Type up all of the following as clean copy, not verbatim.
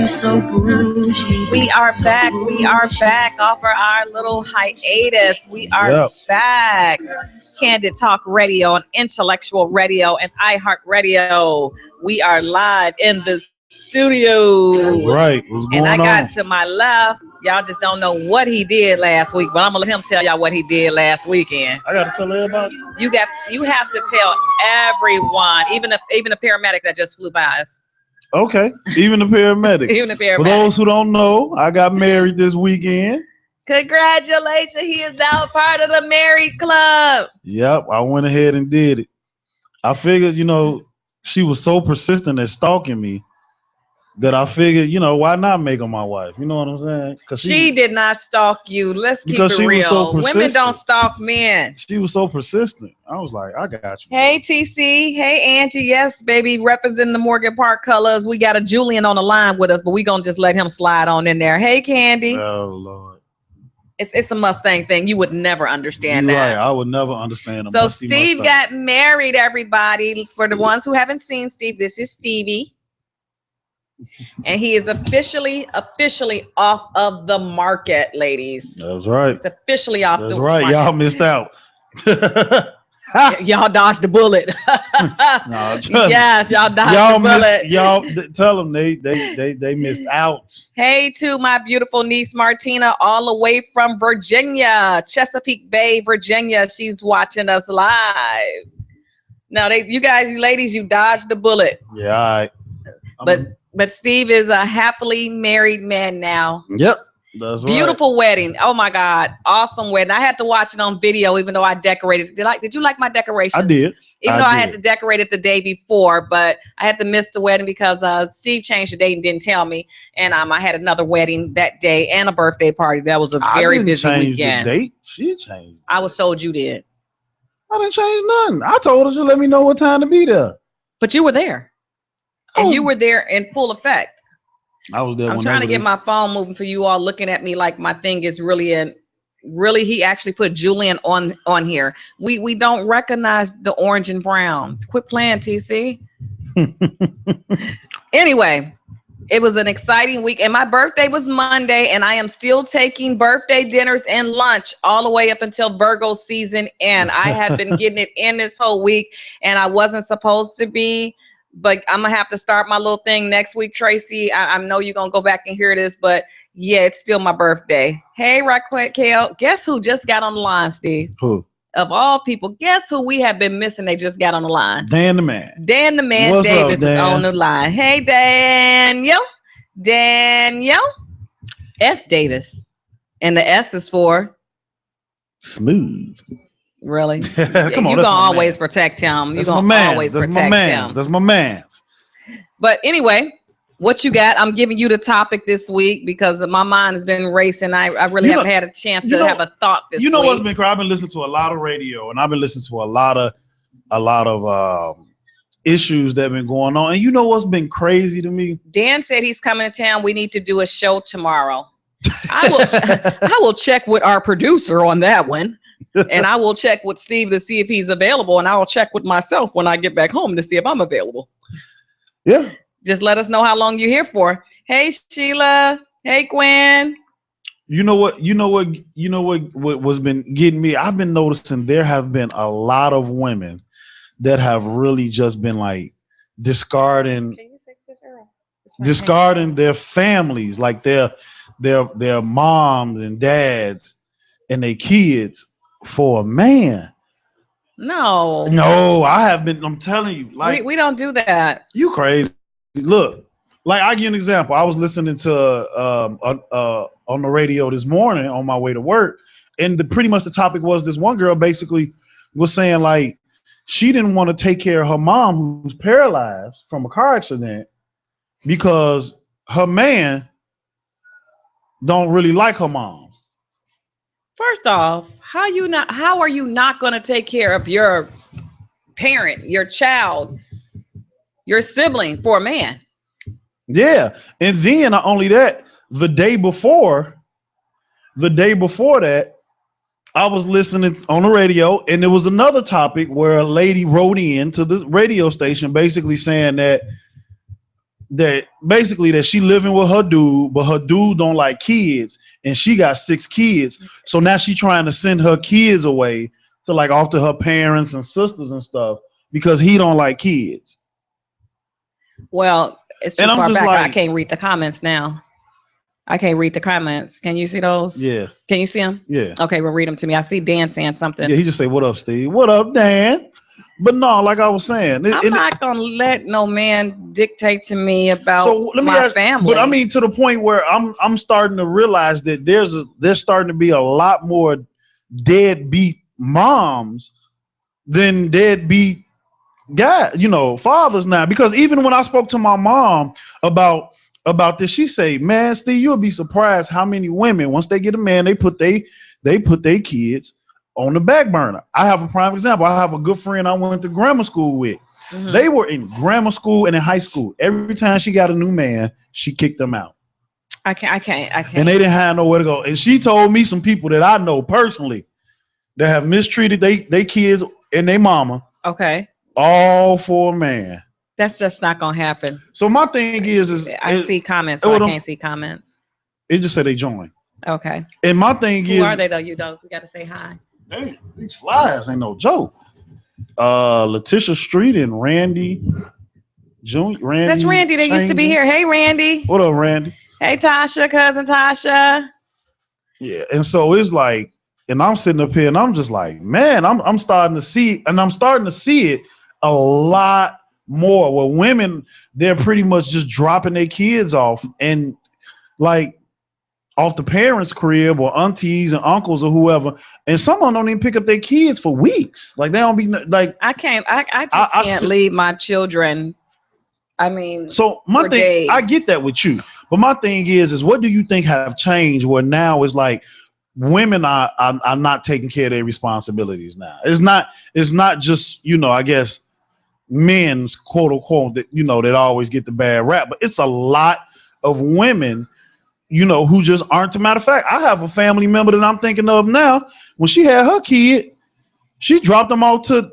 We are back. We are back off of our little hiatus. We are back. Candid Talk Radio on Intellectual Radio and iHeartRadio. We are live in the studio. Right. What's going on? And I got to my left. Y'all just don't know what he did last week, but I'm gonna let him tell y'all what he did last weekend. I gotta tell everybody. You have to tell everyone, even the paramedics that just flew by us. Okay, even the paramedics. Even the paramedics. For those who don't know, I got married this weekend. Congratulations, he is now part of the married club. Yep, I went ahead and did it. I figured, she was so persistent at stalking me that I figured, why not make her my wife? You know what I'm saying? Because she did not stalk you. Let's keep it real. So women don't stalk men. She was so persistent. I was like, I got you. Hey, TC. Hey, Angie. Yes, baby. Representing the Morgan Park colors. We got a Julian on the line with us, but we going to just let him slide on in there. Hey, Candy. Oh, Lord. It's a Mustang thing. You would never understand that. Right. I would never understand So Steve Mustang. Got married, everybody. For the ones who haven't seen Steve, this is Stevie. And he is officially off of the market, ladies. That's right. It's officially off That's the right. market. Y'all missed out. Y'all dodged the bullet. No, yes, y'all dodged the bullet. Y'all tell them they missed out. Hey to my beautiful niece Martina, all the way from Virginia, Chesapeake Bay, Virginia. She's watching us live. Now, you ladies, you dodged the bullet. Yeah, all right. But Steve is a happily married man now. Yep. That's Beautiful wedding. Oh my God. Awesome wedding. I had to watch it on video, even though I decorated. Did you like my decoration? I did. Even though I had to decorate it the day before, but I had to miss the wedding because Steve changed the date and didn't tell me. And I had another wedding that day and a birthday party. That was a very busy weekend. The date. She changed. I was told you did. I didn't change nothing. I told her to let me know what time to be there. But you were there. And you were there in full effect. I was there. I'm trying to get my phone moving for you all looking at me like my thing is really he actually put Julian on here. We don't recognize the orange and brown. Quit playing, TC. Anyway, it was an exciting week. And my birthday was Monday. And I am still taking birthday dinners and lunch all the way up until Virgo season end. I have been getting it in this whole week. And I wasn't supposed to be. But I'm going to have to start my little thing next week, Tracy. I know you're going to go back and hear this, but yeah, it's still my birthday. Hey, Raquel, guess who just got on the line, Steve? Who? Of all people, guess who we have been missing? They just got on the line. Dan the Man. Dan the Man What's Davis up, Dan? is on the line. Hey, Daniel. S. Davis. And the S is for? Smooth. Really? Come on, you're gonna always protect him. You're gonna always protect him. That's my man's. But anyway, what you got? I'm giving you the topic this week because my mind has been racing. I really haven't had a chance to have a thought this week. You know what's been crazy? I've been listening to a lot of radio, and I've been listening to a lot of issues that have been going on. And you know what's been crazy to me? Dan said he's coming to town. We need to do a show tomorrow. I will check with our producer on that one. And I will check with Steve to see if he's available, and I will check with myself when I get back home to see if I'm available. Yeah. Just let us know how long you're here for. Hey, Sheila. Hey, Gwen. You know what was been getting me? I've been noticing there have been a lot of women that have really just been like discarding their families, like their moms and dads and their kids for a man. No, I have been. I'm telling you, like we don't do that. You crazy? Look, like I give you an example. I was listening to on the radio this morning on my way to work, and pretty much the topic was this one girl basically was saying like she didn't want to take care of her mom who's paralyzed from a car accident because her man don't really like her mom. First off, how are you not going to take care of your parent, your child, your sibling for a man? Yeah. And then not only that, the day before that, I was listening on the radio, and there was another topic where a lady wrote in to the radio station basically saying that that basically that she living with her dude, but her dude don't like kids, and she got 6 kids. So now she trying to send her kids away to like off to her parents and sisters and stuff because he don't like kids. Well, it's too And I'm far just back. I like, can't read the comments now. I can't read the comments. Can you see those? yeah, Can you see them? yeah, Okay, well, read them to me. I see Dan saying something. yeah. He just say, "What up, Steve? What up, Dan?" But no, like I was saying, I'm not gonna let no man dictate to me about so let me my ask, family. but I mean to the point where I'm starting to realize that there's starting to be a lot more deadbeat moms than deadbeat guys, fathers now. Because even when I spoke to my mom about this, she say, "Man, Steve, you'll be surprised how many women once they get a man, they put their kids on the back burner." I have a prime example. I have a good friend I went to grammar school with. Mm-hmm. They were in grammar school and in high school. Every time she got a new man, she kicked them out. I can't. And they didn't have nowhere to go. And she told me some people that I know personally that have mistreated they kids and their mama. Okay. All for a man. That's just not gonna happen. So my thing is I see comments, so I can't see comments. It just said they joined. Okay. And my thing Who are they though? We gotta say hi. Damn, these flyers ain't no joke. Letitia Street and Randy Randy. That's Randy. They used to be here. Hey, Randy. What up, Randy? Hey, Tasha, cousin Tasha. Yeah, and so it's like, and I'm sitting up here and I'm just like, man, I'm starting to see, and I'm starting to see it a lot more where women, they're pretty much just dropping their kids off and like off the parents' crib or aunties and uncles or whoever, and someone don't even pick up their kids for weeks. Like they don't be like, I can't leave my children. I mean, so my thing, days. I get that with you, but my thing is what do you think have changed where now is like women are not taking care of their responsibilities now? It's not just, I guess men's quote unquote that, that always get the bad rap, but it's a lot of women, who just aren't. As a matter of fact, I have a family member that I'm thinking of now. When she had her kid, she dropped them off to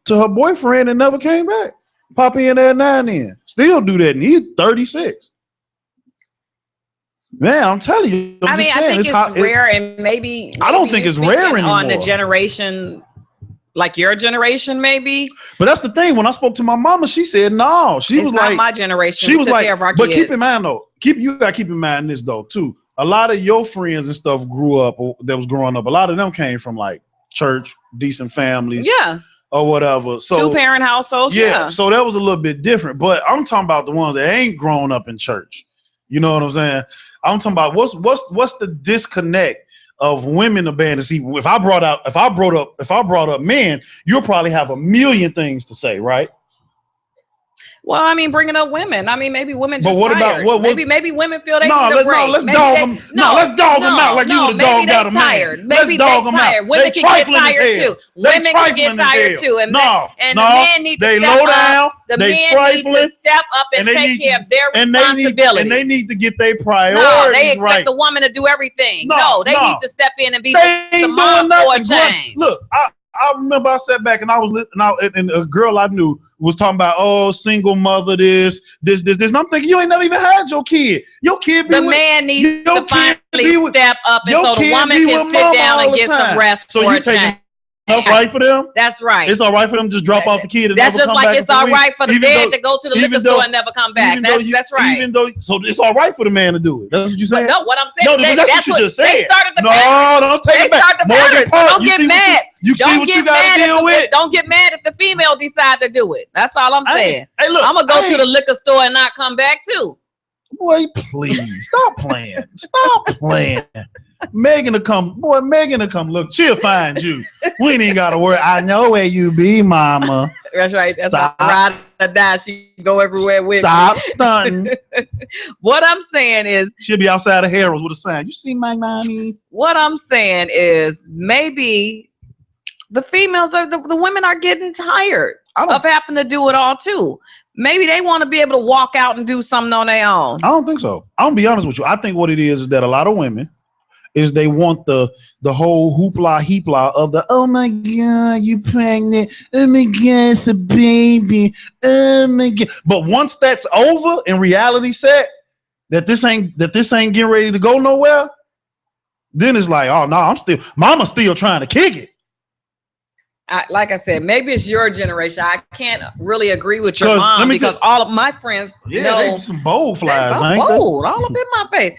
her boyfriend and never came back. Poppy in there 9 in. Still do that, and he's 36. Man, I'm telling you. I think it's rare, and maybe I don't think it's rare anymore. On the generation, like your generation, maybe. But that's the thing. When I spoke to my mama, she said no. It's was not like my generation. She was like, but kids. Keep in mind though. You gotta keep in mind this though too. A lot of your friends and stuff grew up that was growing up. A lot of them came from like church, decent families. Yeah. Or whatever. So 2-parent households. Yeah. So that was a little bit different. But I'm talking about the ones that ain't grown up in church. You know what I'm saying? I'm talking about what's the disconnect of women abandoned. See, if I brought up men, you'll probably have a million things to say, right? Well, I mean, bringing up women. I mean, maybe women just what tired. About maybe women feel they need a break. Let's dog them out like you would have dogged out a man. Tired. Maybe they're tired. Women can get tired too. Women can get tired too. And the men need to step up. The men need to step up and take care of their responsibilities. And they need to get their priorities right. No, they expect the woman to do everything. No, they need to step in and be the mom for a change. Look, I remember I sat back and I was listening, and a girl I knew was talking about, single mother, this. And I'm thinking, you ain't never even had your kid. Your kid be man needs to finally step up, and so the woman can sit down and get some rest for a change. All right for them? That's right. It's all right for them to just drop off the kid and that's never come back. That's just like it's all right for the dad to go to the liquor store and never come back. That's right. So it's all right for the man to do it. That's what you saying? No, what I'm saying. No, that's what you just said. They started the don't take it back. Don't get mad. You see what you got to deal with? Don't get mad if the female decide to do it. That's all I'm saying. Hey, look, I'm gonna go to the liquor store and not come back too. Boy, please stop playing. Stop playing. Megan to come. Look, she'll find you. We ain't even gotta worry. I know where you be, mama. That's right. That's how ride or die. She go everywhere with Stop stunting. What I'm saying is she'll be outside of Harrah's with a sign. You see my mommy? What I'm saying is maybe the females are the women are getting tired of having to do it all too. Maybe they want to be able to walk out and do something on their own. I don't think so. I'm gonna be honest with you. I think what it is that a lot of women, is they want the whole hoopla of the, oh my God, you pregnant, oh my God, it's a baby, oh my God. But once that's over and reality set that this ain't getting ready to go nowhere, then it's like, oh no, mama's still trying to kick it. Like I said, maybe it's your generation. I can't really agree with your mom because all of my friends, they some bold flies, ain't bold, all up in my face.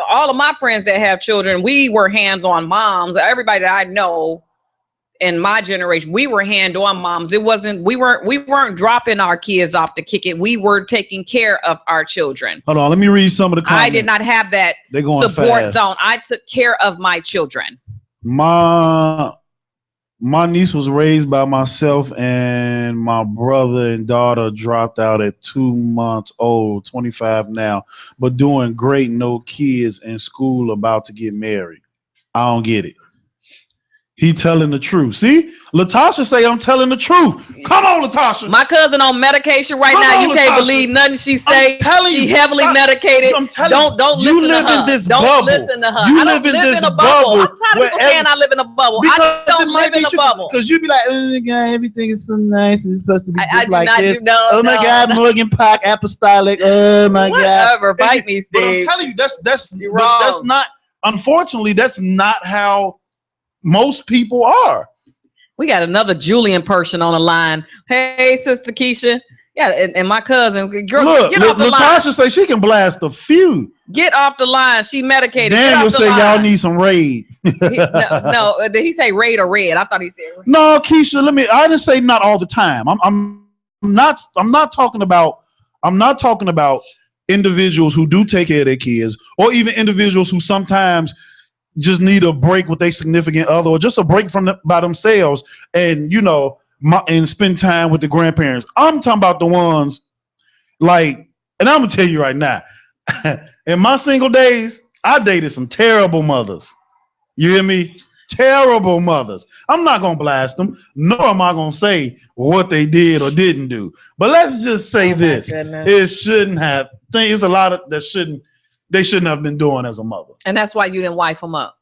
All of my friends that have children, we were hands-on moms. Everybody that I know in my generation, we were hand-on moms. It wasn't we weren't dropping our kids off to kick it. We were taking care of our children. Hold on, let me read some of the comments. I did not have that support zone. I took care of my children. My niece was raised by myself, and my brother and daughter dropped out at 2 months old, 25 now, but doing great, no kids, in school, about to get married. I don't get it. He telling the truth. See, Latasha say I'm telling the truth. Come on, Latasha. My cousin on medication right now. You can't believe nothing she say. She heavily medicated. Don't listen to her. Don't listen to her. I don't live in a bubble. I'm tired of people saying I live in a bubble. I don't live in a bubble. Because you be like, oh my God, everything is so nice. It's supposed to be just like this. Oh my God, Morgan Park apostolic. Oh my God. Whatever. Bite me, Steve. But I'm telling you, that's not. Unfortunately, that's not how most people are. We got another Julian person on the line. Hey, Sister Keisha. Yeah, and my cousin. Girl, look, get off the line. Latasha say she can blast a few. Get off the line. She medicated. Daniel say y'all need some Raid. No, did he say Raid or Red? I thought he said Raid. No, Keisha. I didn't say not all the time. I'm not talking about individuals who do take care of their kids, or even individuals who sometimes just need a break with their significant other, or just a break by themselves, and and spend time with the grandparents. I'm talking about the ones and I'm gonna tell you right now, in my single days, I dated some terrible mothers. You hear me? Terrible mothers. I'm not gonna blast them, nor am I gonna say what they did or didn't do. But let's just say this: it shouldn't have. There's a lot of that they shouldn't have been doing as a mother. And that's why you didn't wife them up.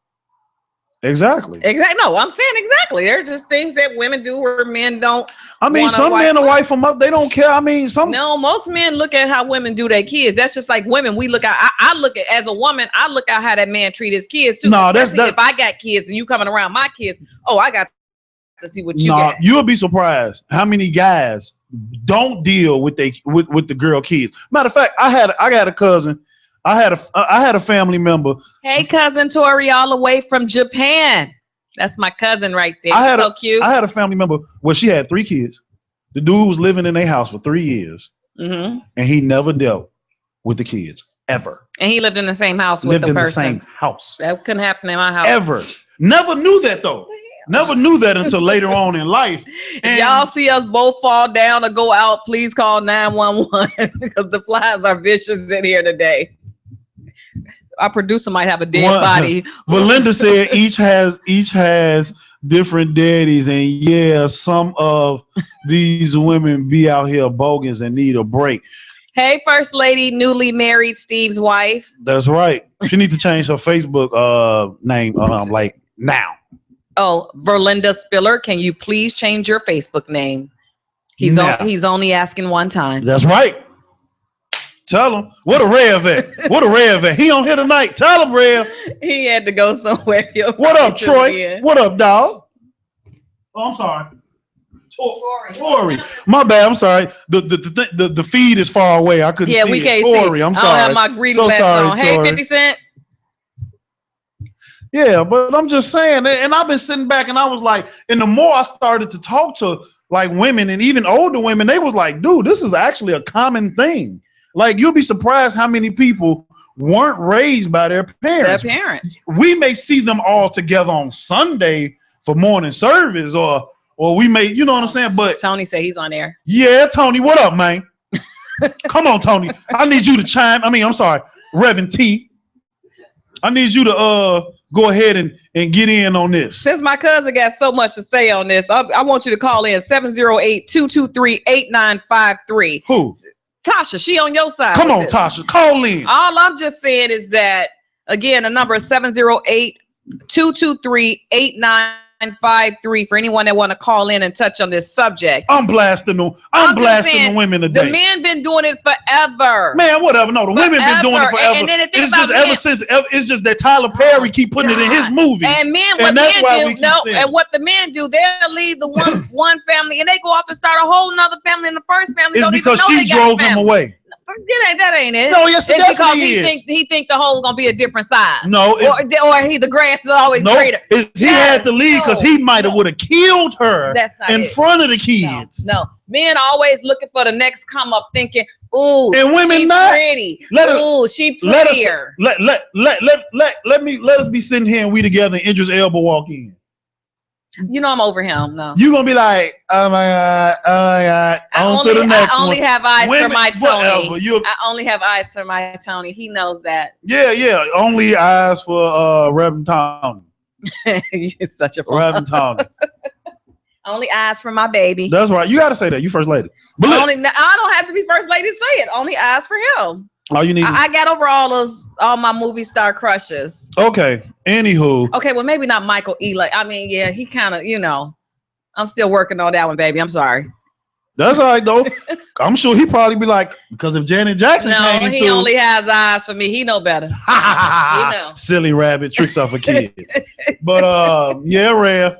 Exactly. No, I'm saying exactly. There's just things that women do where men don't. I mean, some men will wife them up. They don't care. I mean, No, most men look at how women do their kids. That's just like women. We look at. I look at, as a woman, I look at how that man treat his kids too. No, that's if I got kids and you coming around my kids. Oh, I got to see what you got. You'll be surprised how many guys don't deal with the girl kids. Matter of fact, I got a cousin. I had a family member. Hey, cousin Tori, all the way from Japan. That's my cousin right there. So cute. I had a family member where she had 3 kids. The dude was living in their house for 3 years, and he never dealt with the kids ever. And he lived in the same house with the person. Lived in the same house. That couldn't happen in my house ever. Never knew that though. Never knew that until later on in life. And y'all see us both fall down or go out, please call 911 because the flies are vicious in here today. Our producer might have a dead body. Belinda said each has different daddies, and yeah, some of these women be out here bogus and need a break. Hey, First Lady, newly married Steve's wife. That's right. She needs to change her Facebook name now. Oh, Verlinda Spiller, can you please change your Facebook name? He's only asking one time. That's right. Tell him. What a Rev at? He on here tonight. Tell him, Rev. He had to go somewhere. What up, Troy? What up, dog? Oh, I'm sorry. Tori. My bad. I'm sorry. The feed is far away. I couldn't see we can't Tori, see. I'm sorry. I don't have my greeting glasses on. Hey, 50 Cent. Yeah, but I'm just saying, and I've been sitting back and I was like, and the more I started to talk to like women and even older women, they was like, dude, this is actually a common thing. Like, you'll be surprised how many people weren't raised by their parents. We may see them all together on Sunday for morning service, or we may, you know what I'm saying? But Tony said he's on air. Yeah, Tony, what up, man? Come on, Tony. I need you to I'm sorry, Reverend T. I need you to go ahead and get in on this. Since my cousin got so much to say on this, I want you to call in 708-223-8953. Who? Tasha, she on your side. Come on, Tasha, call in. All I'm just saying is that Again, the number is 708-223-8953 for anyone that want to call in and touch on this subject. I'm blasting the women today. The men been doing it forever. Man, whatever. No, the women been doing it forever. And then the thing it's about just it's just that Tyler Perry keep putting it in his movies. And what the men do, they'll leave the one family and they go off and start a whole nother family, and the first family it's because she drove him away. That ain't it. No, yes, it because he think the hole's gonna be a different size. No, or the grass is always greater. He had to leave because he might have would have killed her in front of the kids. No, men always looking for the next come up, thinking, "Ooh, and women she not pretty. Ooh, she prettier." Let us be sitting here and we together, and Idris Elba walk in. You know I'm over him. No, you gonna be like, oh my god, on to the next one. I only have eyes for my Tony. Whatever. I only have eyes for my Tony. He knows that. Yeah. Only eyes for Reverend Tony. You're such a Reverend Tony. Only eyes for my baby. That's right. You gotta say that. You first lady. But I don't have to be first lady to say it. Only eyes for him. All you need. I got over all my movie star crushes. Okay. Anywho. Okay, well maybe not Michael Ealy. I mean, yeah, he kind of, I'm still working on that one, baby. I'm sorry. That's all right though. I'm sure he probably be like, because if Janet Jackson came through. No, he only has eyes for me. He know better. He know. Silly rabbit tricks off of kids. But yeah, Rev.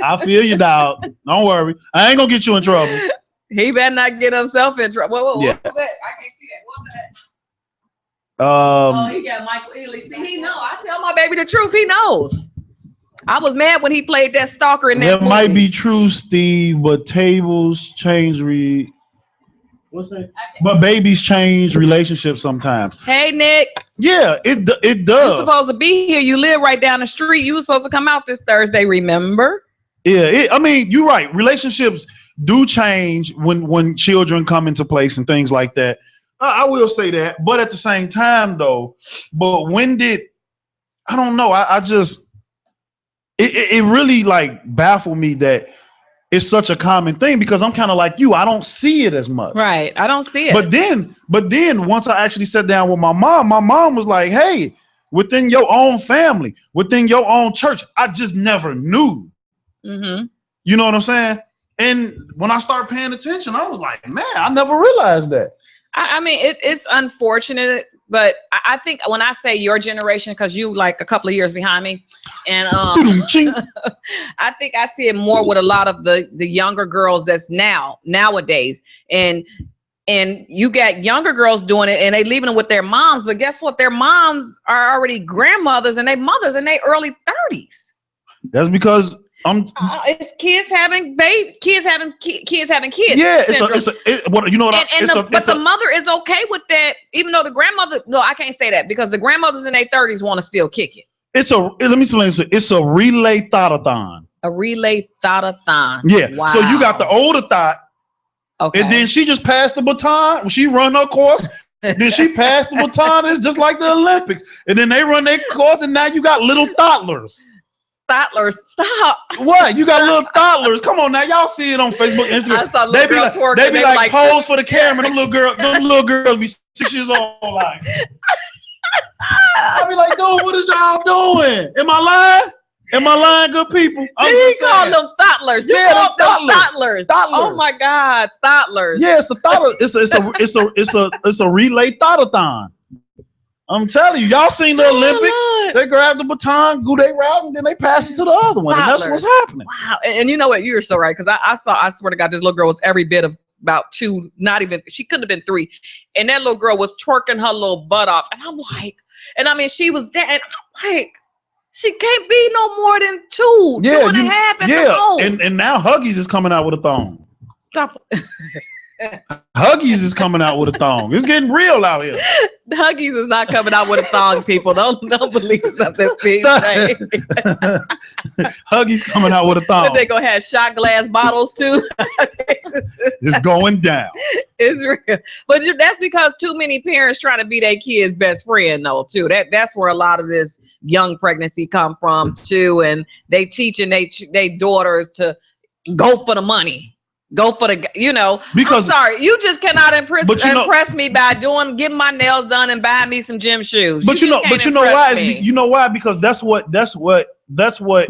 I feel you, dog. Don't worry. I ain't gonna get you in trouble. He better not get himself in trouble. What was that? I can't see that. What was that? He got Michael Ealy. See, he know. I tell my baby the truth. He knows. I was mad when he played that stalker in that movie. Might be true, Steve, but tables change. What's that? But babies change relationships sometimes. Hey, Nick. Yeah, it does. You're supposed to be here. You live right down the street. You were supposed to come out this Thursday. Remember? Yeah. I mean, you're right. Relationships do change when children come into place and things like that. I will say that, but at the same time, though, I don't know. I just. It really like baffled me that it's such a common thing because I'm kind of like you. I don't see it as much. Right. I don't see it. But then once I actually sat down with my mom was like, hey, within your own family, within your own church, I just never knew. Mm-hmm. You know what I'm saying? And when I started paying attention, I was like, man, I never realized that. I mean, it's unfortunate, but I think when I say your generation, because you like a couple of years behind me, and I think I see it more with a lot of the younger girls that's nowadays, and you got younger girls doing it, and they leaving it with their moms. But guess what? Their moms are already grandmothers, and they mothers in their early 30s. That's because it's kids having kids having kids. Yeah, but the mother is okay with that, even though the grandmother. No, I can't say that because the grandmothers in their 30s want to still kick it. Let me explain. It's a relay thought-a-thon. A relay thought-a-thon. Yeah. Wow. So you got the older thought. Okay. And then she just passed the baton. She run her course. Then she passed the baton. It's just like the Olympics. And then they run their course, and now you got little thoughtlers. Toddlers, stop. What? You got little toddlers. Come on now. Y'all see it on Facebook, Instagram. I saw little girl twerking. They be like pose for the camera. Them little girls be 6 years old like. I be like, dude, what is y'all doing? Am I lying? Am I lying, good people? He called them toddlers. Yeah, them toddlers. Oh my God, toddlers. Yeah, it's a toddler. It's a relay thought-a-thon. I'm telling you, y'all seen the Olympics? Lord. They grab the baton, go they route, and then they pass it to the other one. And that's what's happening. Wow. And you know what? You're so right. Because I swear to God, this little girl was every bit of about 2, she couldn't have been 3. And that little girl was twerking her little butt off. And I'm like, she was there. And I'm like, she can't be no more than 2, 2.5 at the most. And now Huggies is coming out with a thong. Stop. Huggies is coming out with a thong. It's getting real out here. Huggies is not coming out with a thong, people. Don't believe stuff that's being said. Huggies coming out with a thong. But they gonna have shot glass bottles too. It's going down. It's real. But that's because too many parents trying to be their kid's best friend though too. That's where a lot of this young pregnancy come from too. And they teaching they daughters to go for the money. go for the, Because I'm sorry, you just cannot impress but impress me by getting my nails done and buying me some gym shoes. But you know why? You know why? Because that's what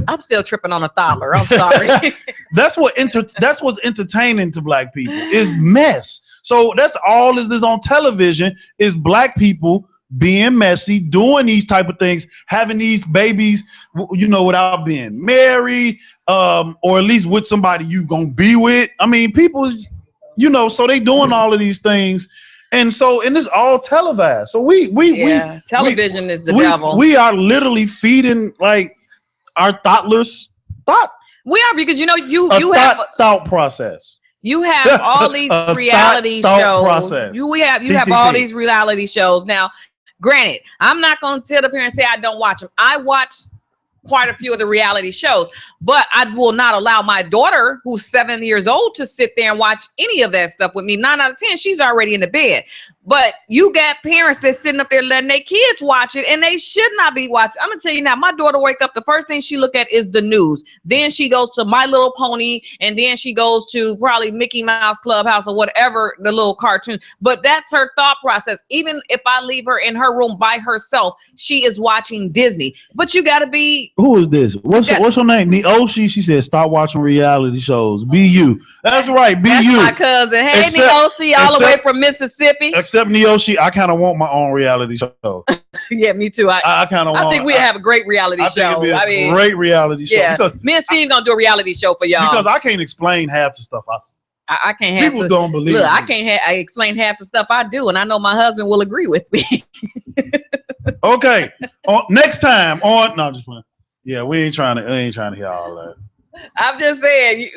I'm still tripping on a toddler. I'm sorry. that's what's entertaining to black people is mess. So that's all is this on television is black people being messy, doing these type of things, having these babies, without being married, or at least with somebody you gonna be with. I mean, people, so they doing all of these things. And it's all televised. So television is the devil. We are literally feeding like our toddlers thought. We are, because you have thought process. You have all these reality shows. Process. You have all these reality shows. Now, granted, I'm not going to sit up here and say I don't watch them. I watch quite a few of the reality shows, but I will not allow my daughter, who's 7 years old, to sit there and watch any of that stuff with me. 9 out of 10, she's already in the bed. But you got parents that's sitting up there letting their kids watch it, and they should not be watching. I'm gonna tell you now, my daughter wake up, the first thing she look at is the news. Then she goes to My Little Pony, and then she goes to probably Mickey Mouse Clubhouse or whatever, the little cartoon. But that's her thought process. Even if I leave her in her room by herself, she is watching Disney. But you gotta be. Who is this? What's her name? Neoshi. She said, "Stop watching reality shows. Be you." That's right. Be that's you. My cousin. Hey, Neoshi, all the way from Mississippi. Except Neoshi, I kind of want my own reality show. Yeah, me too. I kind of want. I think we have a great reality show. I mean, great reality show. Yeah, because me and Steve gonna do a reality show for y'all. Because I can't explain half the stuff I can't have. People don't believe. Look, I explain half the stuff I do, and I know my husband will agree with me. Okay. Next time on. No, just playing. Yeah, we ain't trying to hear all that. I'm just saying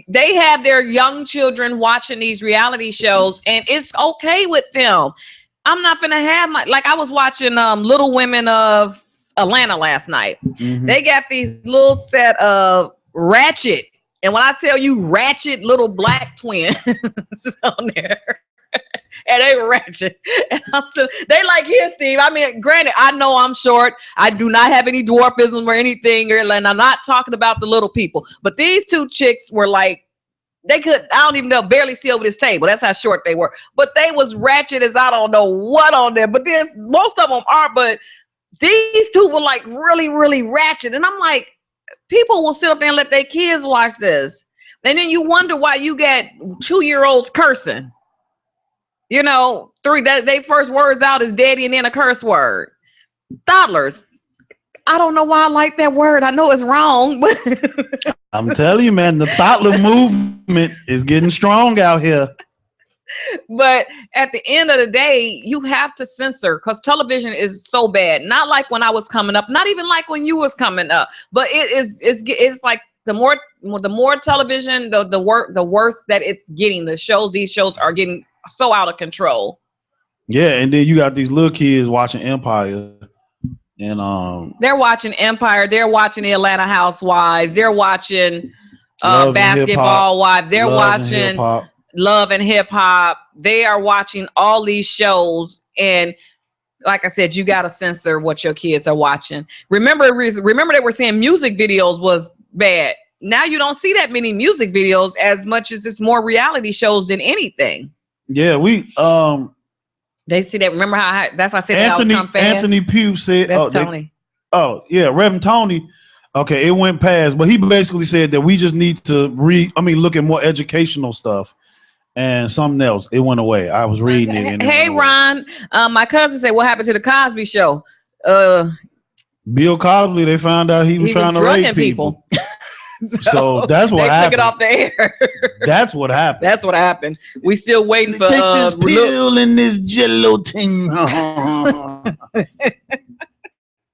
they have their young children watching these reality shows, and it's okay with them. I'm not gonna have I was watching Little Women of Atlanta last night. Mm-hmm. They got these little set of ratchet, and when I tell you ratchet little black twins on there. And they were ratchet. And they like his Steve. I mean, granted, I know I'm short. I do not have any dwarfism or anything. And I'm not talking about the little people. But these two chicks were like, I don't even know, barely see over this table. That's how short they were. But they was ratchet as I don't know what on there. But then most of them are. But these two were like really, really ratchet. And I'm like, people will sit up there and let their kids watch this. And then you wonder why you get 2-year-olds cursing. They first words out is daddy and then a curse word. Toddlers. I don't know why I like that word. I know it's wrong, but I'm telling you, man, the toddler movement is getting strong out here. But at the end of the day, you have to censor because television is so bad. Not like when I was coming up, not even like when you was coming up, but it's like the more television, the worse that it's getting. These shows are getting so out of control. Yeah, and then you got these little kids watching Empire, and they're watching Empire. They're watching the Atlanta Housewives. They're watching Basketball Wives. They're watching Love and Hip Hop. They are watching all these shows, and like I said, you got to censor what your kids are watching. Remember they were saying music videos was bad. Now you don't see that many music videos as much as it's more reality shows than anything. Yeah, they see that. Remember how that's why I said Anthony Pugh said. That's Tony. Reverend Tony. Okay, it went past, but he basically said that we just need to look at more educational stuff and something else. It went away. I was reading it. Hey, Ron, my cousin said, "What happened to the Cosby Show?" Bill Cosby. They found out he was trying to rape people. So that's what happened. They took it off the air. That's what happened. That's what happened. We still waiting for take this pill and this jello thing.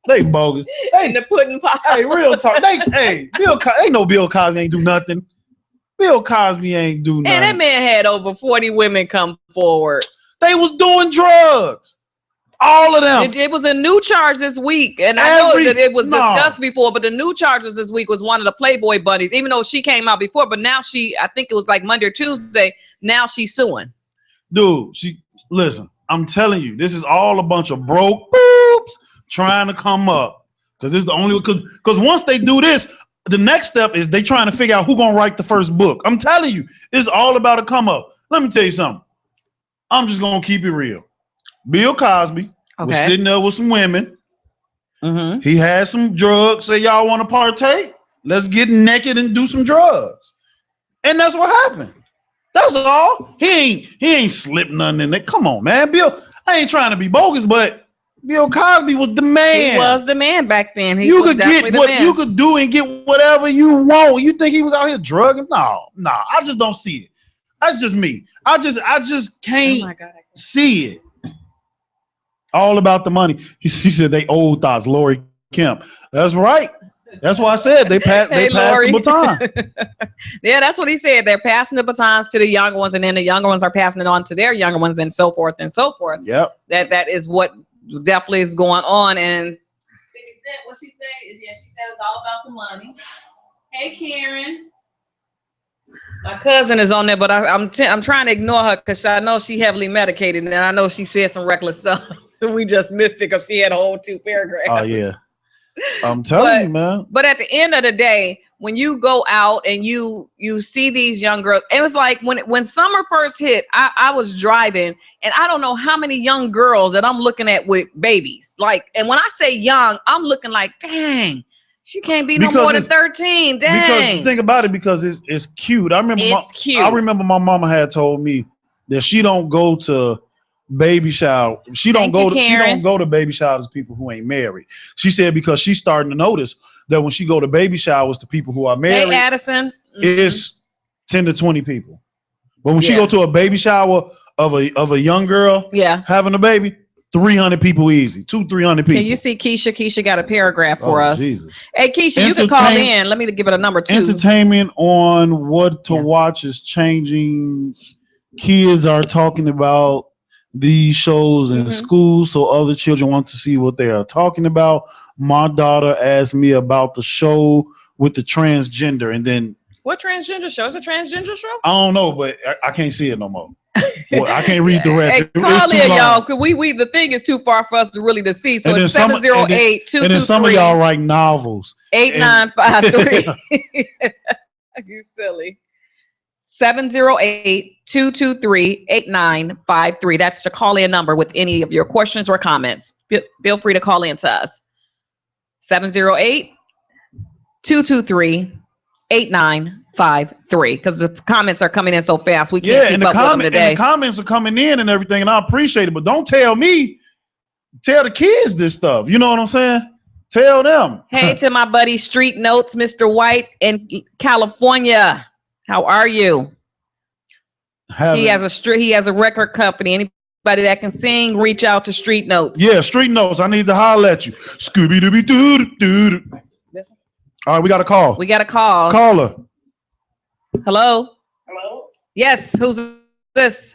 They bogus. And the pudding pie. Hey, real talk. They know Bill Cosby ain't do nothing. Bill Cosby ain't do nothing. And that man had over 40 women come forward. They was doing drugs. All of them. It was a new charge this week, and I know that it was discussed before, but the new charges this week was one of the Playboy bunnies, even though she came out before, but now I think it was like Monday or Tuesday, now she's suing. Dude, listen, I'm telling you, this is all a bunch of broke boobs trying to come up. Because this is the only, because once they do this, the next step is they trying to figure out who gonna write the first book. I'm telling you, it's all about a come up. Let me tell you something. I'm just gonna keep it real. Bill Cosby was sitting there with some women. Mm-hmm. He had some drugs. Say y'all want to partake? Let's get naked and do some drugs. And that's what happened. That's all. He ain't slipped nothing in there. Come on, man. Bill, I ain't trying to be bogus, but Bill Cosby was the man. He was the man back then. You could get what you could do and get whatever you want. You think he was out here drugging? No. I just don't see it. That's just me. I just can't see it. All about the money. She said they old thoughts. Lori Kemp. That's right. That's why I said they passed the baton. Yeah, that's what he said. They're passing the batons to the younger ones, and then the younger ones are passing it on to their younger ones, and so forth and so forth. Yep. That is what definitely is going on. And what she said? Yeah, she said it's all about the money. Hey, Karen. My cousin is on there, but I'm trying to ignore her because I know she heavily medicated, and I know she said some reckless stuff. We just missed it because she had a whole 2 paragraphs. Oh yeah, I'm telling you, man. But at the end of the day, when you go out and you see these young girls, it was like when summer first hit, I was driving, and I don't know how many young girls that I'm looking at with babies. Like, and when I say young, I'm looking like, dang. She can't be no more than 13. Dang. Because think about it, because it's cute. I remember my mama had told me that she don't go to baby shower. She don't go to baby showers of people who ain't married. She said because she's starting to notice that when she go to baby showers to people who are married, hey, Addison, it's 10 to 20 people. But when she go to a baby shower of a young girl having a baby, 300 people easy. 200-300 people. Can you see Keisha? Keisha got a paragraph for us. Jesus. Hey, Keisha, you can call in. Let me give it a number too. Entertainment on what to watch is changing. Kids are talking about these shows in school, so other children want to see what they are talking about. My daughter asked me about the show with the transgender, and then what transgender show? Is it a transgender show? I don't know, but I can't see it no more. Well, I can't read the rest. Hey, call in, y'all, because we the thing is too far for us to really to see. So it's 708-223. And then some of y'all write novels. 8953. You silly. 708-223-8953. That's the call in number with any of your questions or comments. Feel free to call in to us. 708-223-8953. Because the comments are coming in so fast, we can't keep up with them today. And the comments are coming in and everything, and I appreciate it. But don't tell me, tell the kids this stuff. You know what I'm saying? Tell them. Hey, to my buddy Street Notes, Mr. White in California. How are you? He has a record company. Anybody that can sing, reach out to Street Notes. Yeah, Street Notes. I need to holler at you. Scooby Dooby Doo Doo. All right, we got a call. Caller. Hello. Hello? Yes, who's this?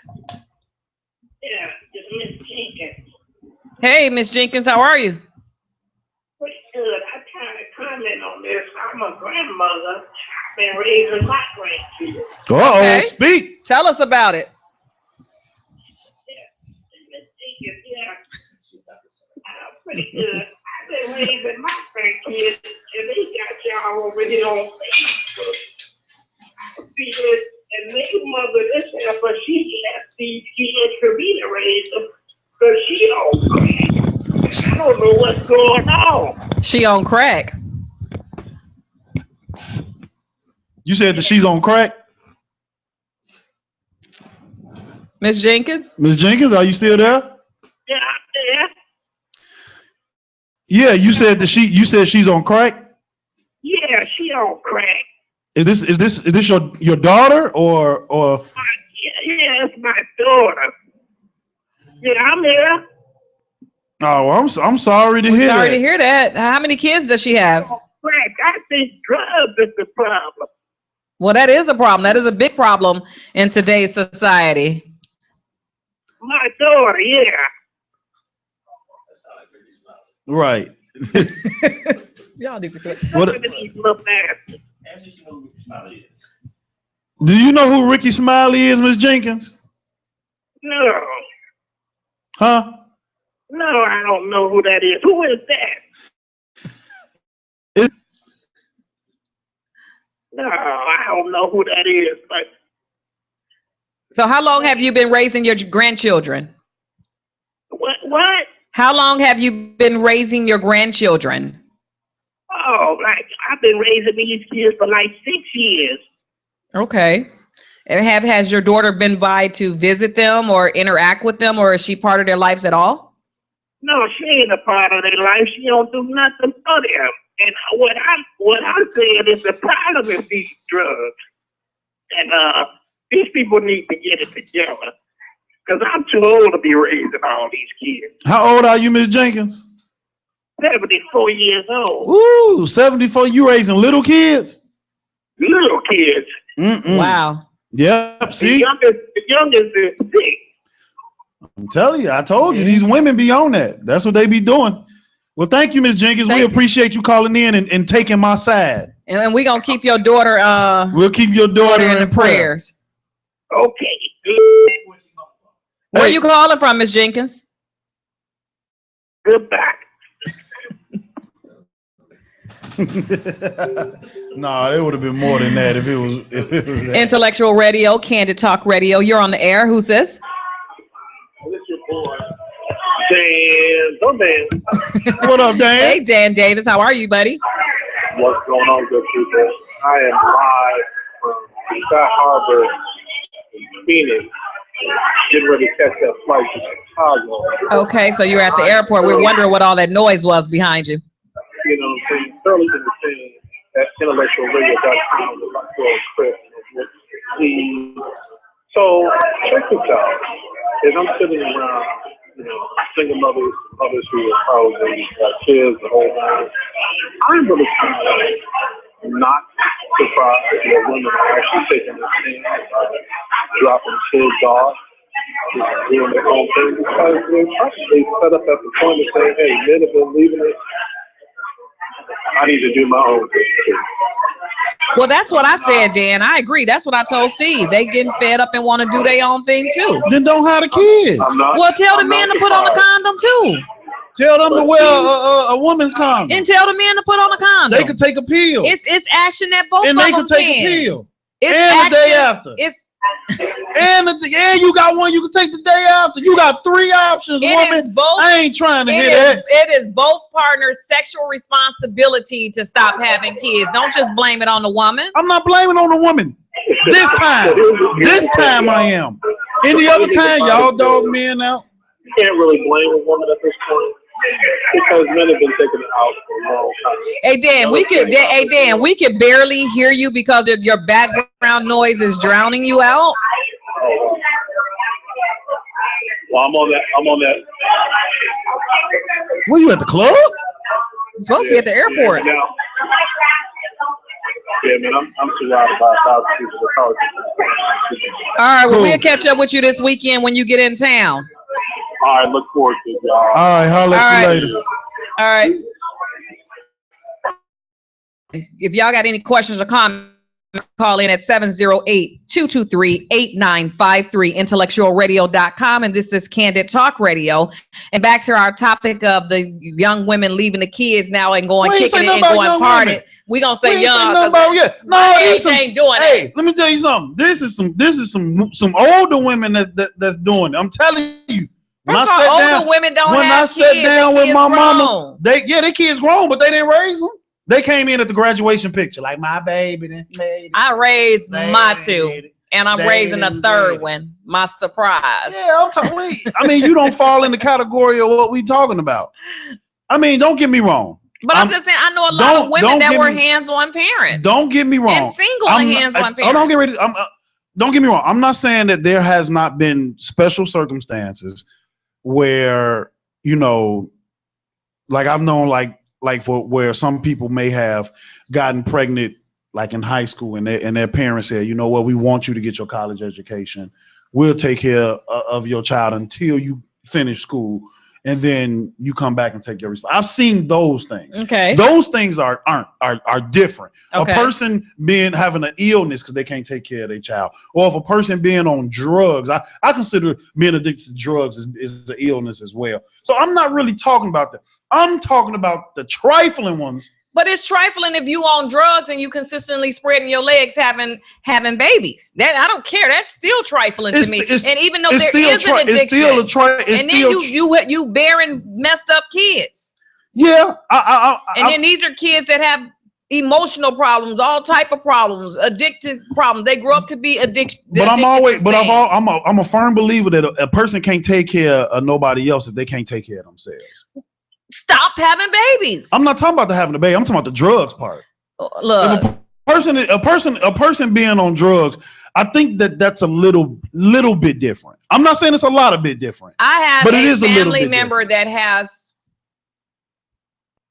Yeah, it's Miss Jenkins. Hey, Miss Jenkins, how are you? Pretty good. I kind of comment on this. I'm a grandmother. I've been raising my grandkids. Okay. Speak. Tell us about it. Yeah, Miss Jenkins, pretty good. I've been raising my grandkids, and they got y'all over here on Facebook. And their mother, this heifer, she left these kids for me to raise them because she don't crack. I don't know what's going on. She on crack. You said that she's on crack? Miss Jenkins? Miss Jenkins, are you still there? Yeah, I'm there. Yeah, you said she's on crack? Yeah, she on crack. Is this your daughter or? Yeah, it's my daughter. Yeah, I'm here. Oh, I'm sorry to hear that. Sorry to hear that. How many kids does she have? Crack. I think drugs is the problem. Well, that is a problem. That is a big problem in today's society. My daughter, yeah. Right. Y'all need to quit. Do you know who Ricky Smiley is, Miss Jenkins? No. Huh? No, I don't know who that is. Who is that? No, I don't know who that is, but So how long have you been raising your grandchildren? what? How long have you been raising your grandchildren? Oh, like I've been raising these kids for like 6 years. Okay. And has your daughter been by to visit them or interact with them, or is she part of their lives at all? No, she ain't a part of their life. She don't do nothing for them. And what I'm saying is the problem is these drugs. And these people need to get it together. Because I'm too old to be raising all these kids. How old are you, Miss Jenkins? 74 years old. Ooh, 74. You raising little kids? Little kids. Mm-mm. Wow. Yep. See, The youngest is 6. I'm telling you, I told you, these women be on that. That's what they be doing. Well, thank you, Miss Jenkins. We appreciate you calling in and taking my side. And we're going to keep your daughter we'll keep your daughter in the prayers. Okay. Where are you calling from, Miss Jenkins? Goodbye. Nah, it would have been more than that if it was that. Intellectual Radio, Candid Talk Radio. You're on the air. Who's this? This your boy, Dan. Oh, Dan. What up, Dan? Hey, Dan Davis. How are you, buddy? What's going on, good people? I am live from Sky Harbor in Phoenix, getting ready to catch that flight to Chicago. Okay, so you're at the airport. We're wondering what all that noise was behind you. You know what I'm saying? Thoroughly entertained at IntellectualRadio.com with my girl Chris. So check this out. As I'm sitting around, single mothers who are probably kids, the whole time, I'm really kind of not surprised that women are actually taking this thing, dropping kids off, doing their own thing, because they're probably set up at the point of saying, hey, men have been leaving it. I need to do my own thing too. Well, that's what I said, Dan. I agree. That's what I told Steve. They getting fed up and want to do their own thing too. Then don't have the kids. Well, tell the men to put on the condom too. Tell them to wear a woman's condom. And tell the men to put on a condom. They could take a pill. It's action that both and of they them could take can. a pill. It's and action, the day after. And you got one you can take the day after. You got 3 options, woman. I ain't trying to hear that. It is both partners' sexual responsibility to stop having kids. Don't just blame it on the woman. I'm not blaming on the woman. This time I am. Any other time, y'all dog men out. You can't really blame a woman at this point because men have been taking it out for a long time. Hey Dan, we could barely hear you because your background noise is drowning you out. Well, I'm on that. Were you at the club? You're supposed to be at the airport. Yeah, man, I'm surrounded by 1,000 people. All right, well, we'll catch up with you this weekend when you get in town. All right, look forward to it, y'all. All right, holla at you later. All right. If y'all got any questions or comments, call in at 708-223-8953, IntellectualRadio.com. And this is Candid Talk Radio. And back to our topic of the young women leaving the kids now and going kicking it and going party. We're going to say young. No, these ain't doing it. Hey, let me tell you something. This is some older women that's doing it. I'm telling you. When First of all, older women don't have kids. When I sat down with my mama, their kids grown, but they didn't raise them. They came in at the graduation picture, like my baby. I raised my 2, and I'm raising a 3rd one. My surprise. Yeah, I'm talking. I mean, you don't fall in the category of what we talking about. I mean, don't get me wrong. But I'm just saying, I know a lot of women that were hands-on parents. Don't get me wrong. And single and hands-on parents. Don't get me wrong. I'm not saying that there has not been special circumstances where, like I've known like for where some people may have gotten pregnant like in high school and their parents said, you know what, we want you to get your college education. We'll take care of your child until you finish school. And then you come back and take your responsibility. I've seen those things. Okay. Those things are different. Okay. A person having an illness because they can't take care of their child, or if a person being on drugs, I consider being addicted to drugs is an illness as well. So I'm not really talking about that. I'm talking about the trifling ones But it's trifling if you on drugs and you consistently spreading your legs having babies. That I don't care. That's still trifling to me. And even though there is an addiction, and then you bearing messed up kids. Yeah, and then these are kids that have emotional problems, all type of problems, addictive problems. They grow up to be addicted. But I'm a firm believer that a person can't take care of nobody else if they can't take care of themselves. Stop having babies. I'm not talking about having a baby. I'm talking about the drugs part. Look, if a person being on drugs, I think that's a little bit different. I'm not saying it's a lot of bit different. I have a family member that has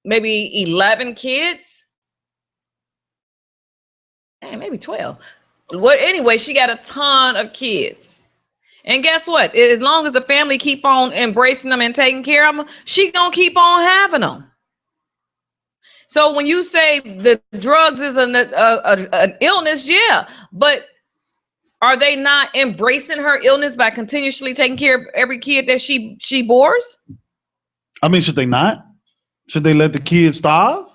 maybe 11 kids. Maybe 12. Well, anyway, she got a ton of kids. And guess what? As long as the family keep on embracing them and taking care of them, she gonna keep on having them. So when you say the drugs is an illness, yeah, but are they not embracing her illness by continuously taking care of every kid that she bores? I mean, should they not? Should they let the kids starve?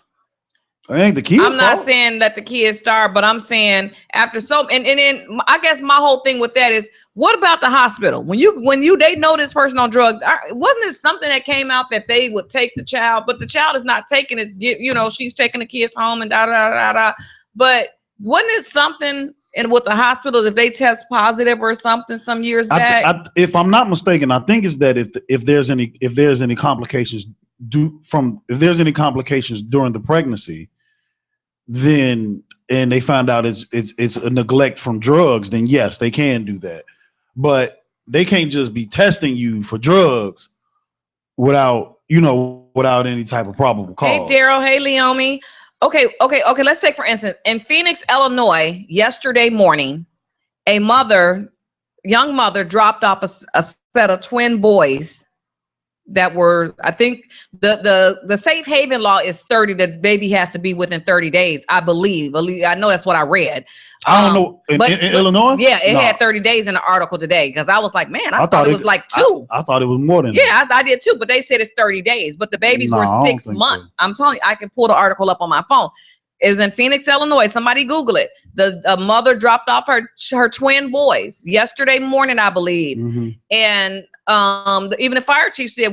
Ain't the kids? I'm not saying let the kids starve, but I'm saying after and then I guess my whole thing with that is, what about the hospital? When they know this person on drugs, wasn't it something that came out that they would take the child, but the child is not taking it, she's taking the kids home and da da da da. But wasn't it something with the hospital if they test positive or something some years back? If I'm not mistaken, I think it's that if there's any complications during the pregnancy, then and they found out it's a neglect from drugs, then yes, they can do that. But they can't just be testing you for drugs without any type of probable cause. Hey Daryl, hey Leomi. Okay. Let's take for instance, in Phoenix, Illinois, yesterday morning, a young mother dropped off a set of twin boys that were, I think the safe haven law is 30. The baby has to be within 30 days, I believe. I know that's what I read. I don't know. In Illinois? Yeah, it had 30 days in the article today, because I was like, man, I thought it was like 2. I thought it was more than that. Yeah, I did too, but they said it's 30 days. But the babies were 6 months. So. I'm telling you, I can pull the article up on my phone. It's in Phoenix, Illinois. Somebody Google it. The mother dropped off her twin boys yesterday morning, I believe. Mm-hmm. And even the fire chief said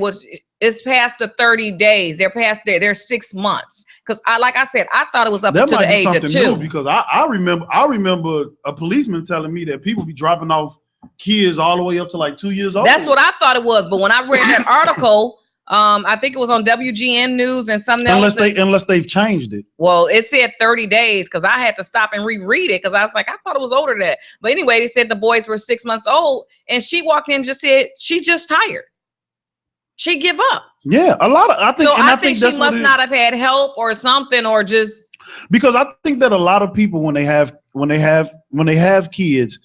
it's past the 30 days. They're past they're 6 months. Because like I said, I thought it was up until the age of 2. Because I remember a policeman telling me that people be dropping off kids all the way up to like 2 years old. That's what I thought it was. But when I read that article, I think it was on WGN News and something else. Unless they've changed it. Well, it said 30 days because I had to stop and reread it because I was like, I thought it was older than that. But anyway, they said the boys were 6 months old, and she walked in and just said she just tired. She give up. Yeah, I think she must not have had help or something, or just because I think that a lot of people when they have kids,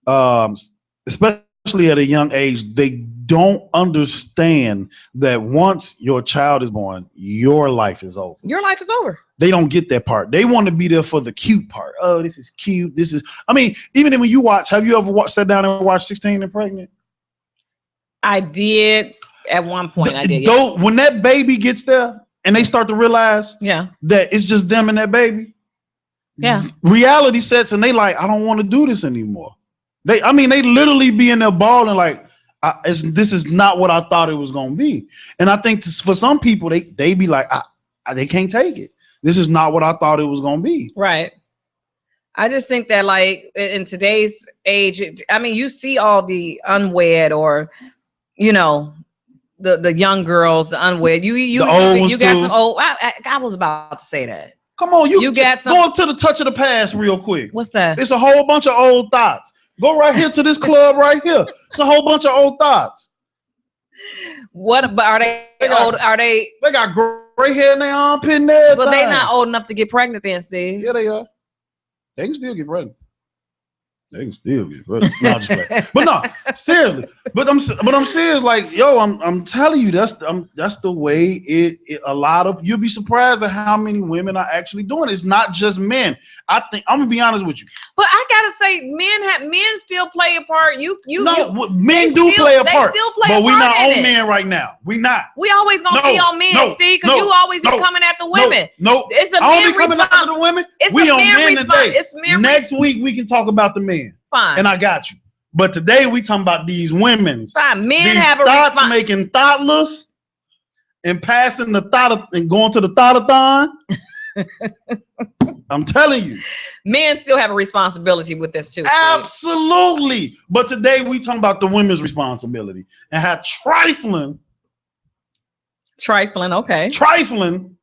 especially at a young age, they don't understand that once your child is born, your life is over. Your life is over. They don't get that part. They want to be there for the cute part. Oh, this is cute. I mean, even when you have you ever sat down and watched 16 and Pregnant? I did. At one point, I did. Yes. When that baby gets there and they start to realize that it's just them and that baby, reality sets and they like, I don't want to do this anymore. They literally be in their ball and like, this is not what I thought it was going to be. And I think for some people, they be like, they can't take it. This is not what I thought it was going to be. Right. I just think that like in today's age, you see all the unwed or, the young girls, the unwed. You got some old. I was about to say that. Come on, you got some. Go to the touch of the past real quick. What's that? It's a whole bunch of old thoughts. Go right here to this club right here. It's a whole bunch of old thoughts. What? But are they old? Are they? They got gray hair in their armpit and everything. Well, they not old enough to get pregnant then, Steve. Yeah, they are. They can still get pregnant. They can still get rid of. No, I'm just playing. But no, seriously. But I'm serious. Like, yo, I'm telling you, that's the way it. A lot of you'll be surprised at how many women are actually doing it. It's not just men. I think I'm gonna be honest with you. But I gotta say, men still play a part. Men do play a part. But we're not on men right now. We not. We always gonna be on men, see, because you always be coming at the women. No, it's a I don't be coming after the women. We on men today. Next week we can talk about the men. Fine. And I got you. But today we talking about these women's. Fine. Men these have a thoughts making thoughtless and passing the thought and going to the thought-a-thon. I'm telling you. Men still have a responsibility with this too. Absolutely. Steve. But today we talking about the women's responsibility and how trifling, okay. Trifling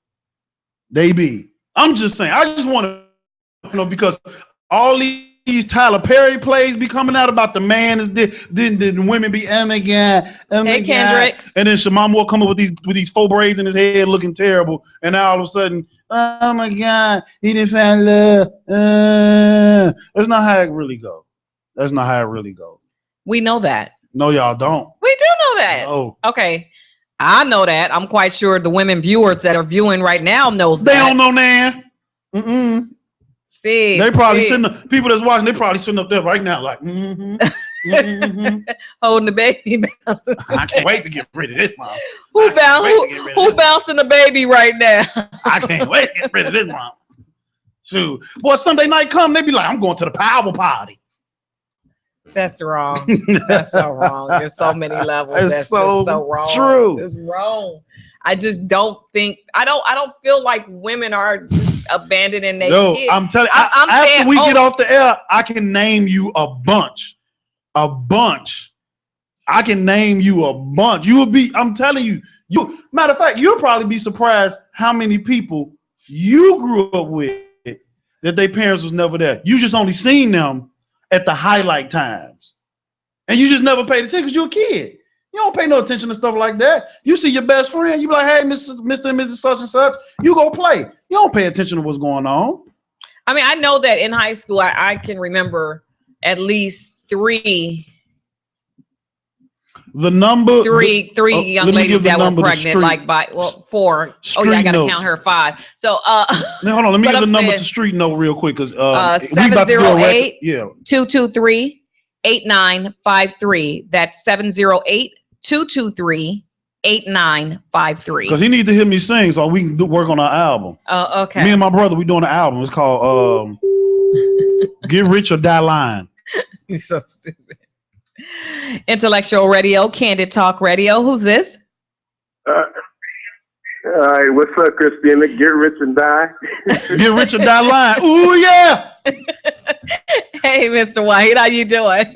they be. I'm just saying. I just want to because all these Tyler Perry plays be coming out about the man is then the women be oh my god, hey Kendricks, and then Shamam will come up with these faux braids in his head looking terrible, and now all of a sudden, oh my god, he didn't find love. That's not how it really goes. That's not how it really goes. We know that. No, y'all don't. We do know that. Oh, okay. I know that. I'm quite sure the women viewers that are viewing right now knows they that. They don't know now. Steve, they probably sitting up, people that's watching, they probably sitting up there right now like, holding the baby. I can't wait to get rid of this mom. Who bouncing the baby right now? I can't wait to get rid of this mom. Shoot. Boy, Sunday night come, they be like, I'm going to the power party. That's wrong. That's so wrong. There's so many levels. That's so, just so wrong. True. It's wrong. I just don't think I don't feel like women are abandoning their kids. I'm telling you, after we get off the air, I can name you a bunch. I can name you a bunch. You will be, I'm telling you, matter of fact, you'll probably be surprised how many people you grew up with that their parents was never there. You just only seen them at the highlight times. And you just never paid attention because you're a kid. You don't pay no attention to stuff like that. You see your best friend, you be like, hey, Mr. and Mrs. such and such, you go play. You don't pay attention to what's going on. I mean, I know that in high school, I can remember at least three young ladies that were pregnant, four. Oh yeah, I gotta count her 5. So now, hold on, let me give the number to Street Note real quick because we about to do a record. 223-8953. That's 708-223-8953. Because he needs to hear me sing so we can work on our album. Oh, okay. Me and my brother, we doing an album. It's called Get Rich or Die Lying. You're so stupid. Intellectual Radio, Candid Talk Radio. Who's this? All right, what's up, Christina? Get rich and die. Get rich or die lying. Ooh, yeah. Hey, Mr. White, how you doing?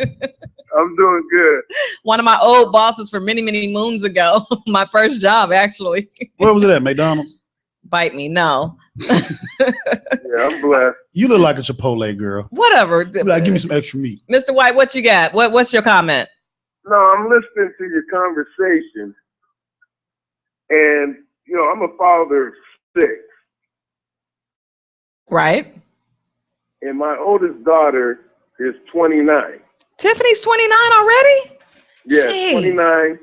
I'm doing good. One of my old bosses from many, many moons ago. My first job, actually. Where was it at, McDonald's? Bite me, no. Yeah, I'm blessed. You look like a Chipotle girl. Whatever. Like, give me some extra meat. Mr. White, what you got? What's your comment? No, I'm listening to your conversation. And, you know, I'm a father of 6. Right. And my oldest daughter is 29. Tiffany's 29 already? Yeah, Jeez.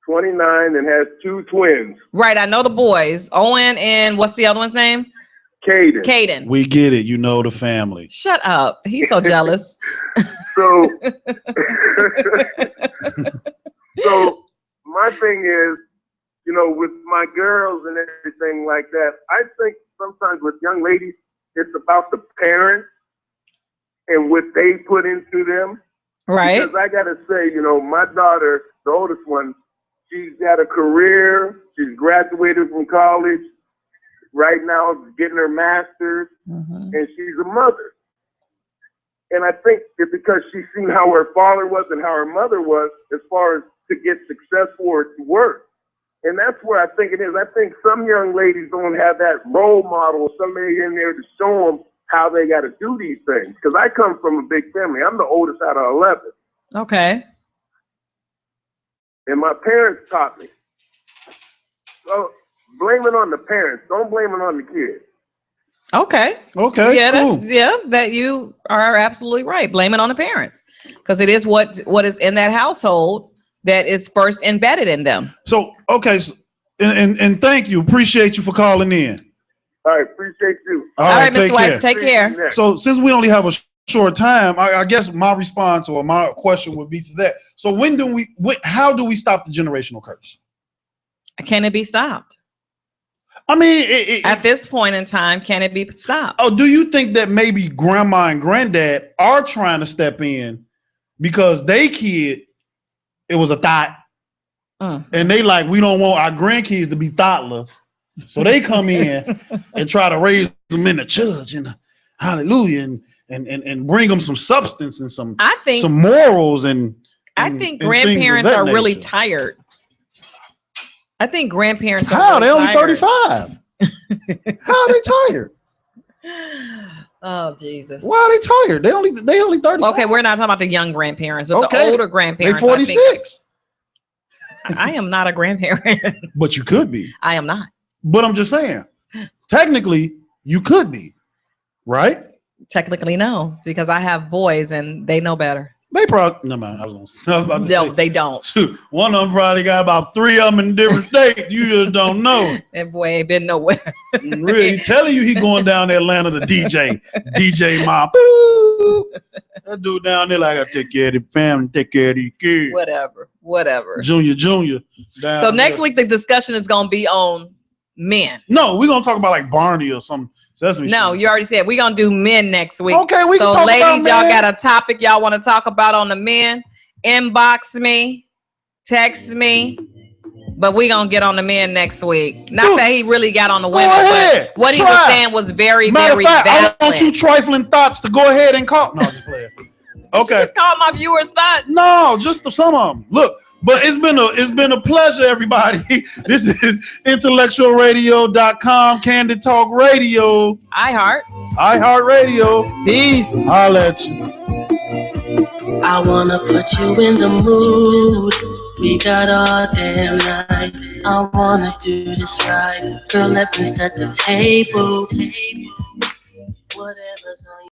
29 and has 2 twins. Right, I know the boys. Owen and what's the other one's name? Caden. We get it. You know the family. Shut up. He's so jealous. So my thing is, you know, with my girls and everything like that, I think sometimes with young ladies, it's about the parents and what they put into them. Right. Because I got to say, you know, my daughter, the oldest one, she's got a career. She's graduated from college. Right now, getting her master's, and she's a mother. And I think it's because she's seen how her father was and how her mother was as far as to get successful or to work. And that's where I think it is. I think some young ladies don't have that role model or somebody in there to show them how they got to do these things. Because I come from a big family. I'm the oldest out of 11. Okay. And my parents taught me. So blame it on the parents. Don't blame it on the kids. Okay. Okay. Yeah, cool. that you are absolutely right. Blame it on the parents, because it is what is in that household that is first embedded in them. So okay, and thank you. Appreciate you for calling in. All right, appreciate you. All All right, right, take Mr. care. White, take care. So since we only have a short time, I guess my response or my question would be to that. So how do we stop the generational curse? Can it be stopped? I mean, At this point in time, can it be stopped? oh, do you think that maybe grandma and granddad are trying to step in because they kid, it was a thought, and they like, we don't want our grandkids to be thoughtless, so they come in and try to raise them in the church and hallelujah and bring them some substance and some morals and I think grandparents are really tired. I think grandparents are really tired. How? They're only 35. How are they tired? Oh, Jesus. Why are they tired? They only 35. Okay, we're not talking about the young grandparents, but the older grandparents. They 46. I am not a grandparent. But you could be. I am not. But I'm just saying, technically, you could be, right? Technically, no, because I have boys and they know better. They probably no man. I was about to say. No, they don't. One of them probably got about 3 of them in different states. You just don't know. That boy ain't been nowhere. Really telling you he going down to Atlanta to DJ Mop. That dude down there like, I take care of the family, take care of the kids. Whatever. Junior. So next week the discussion is gonna be on men. No, we're gonna talk about like Barney or some Sesame Street. No, you already said we're gonna do men next week. Okay, we can talk ladies, about men. y'all got a topic y'all want to talk about on the men? Inbox me, text me. But we gonna get on the men next week. Not that he really got on the women, but what he was saying was very, very valid. I want you trifling thoughts to go ahead and call. No, just play it. Okay. Just call my viewers' thoughts. No, just some of them. Look, but it's been a pleasure, everybody. This is IntellectualRadio.com, Candid Talk Radio. iHeartRadio. Peace. I'll let you. I wanna put you in the mood. We got all damn night. I wanna do this right. Girl, let me set the table. Whatever's on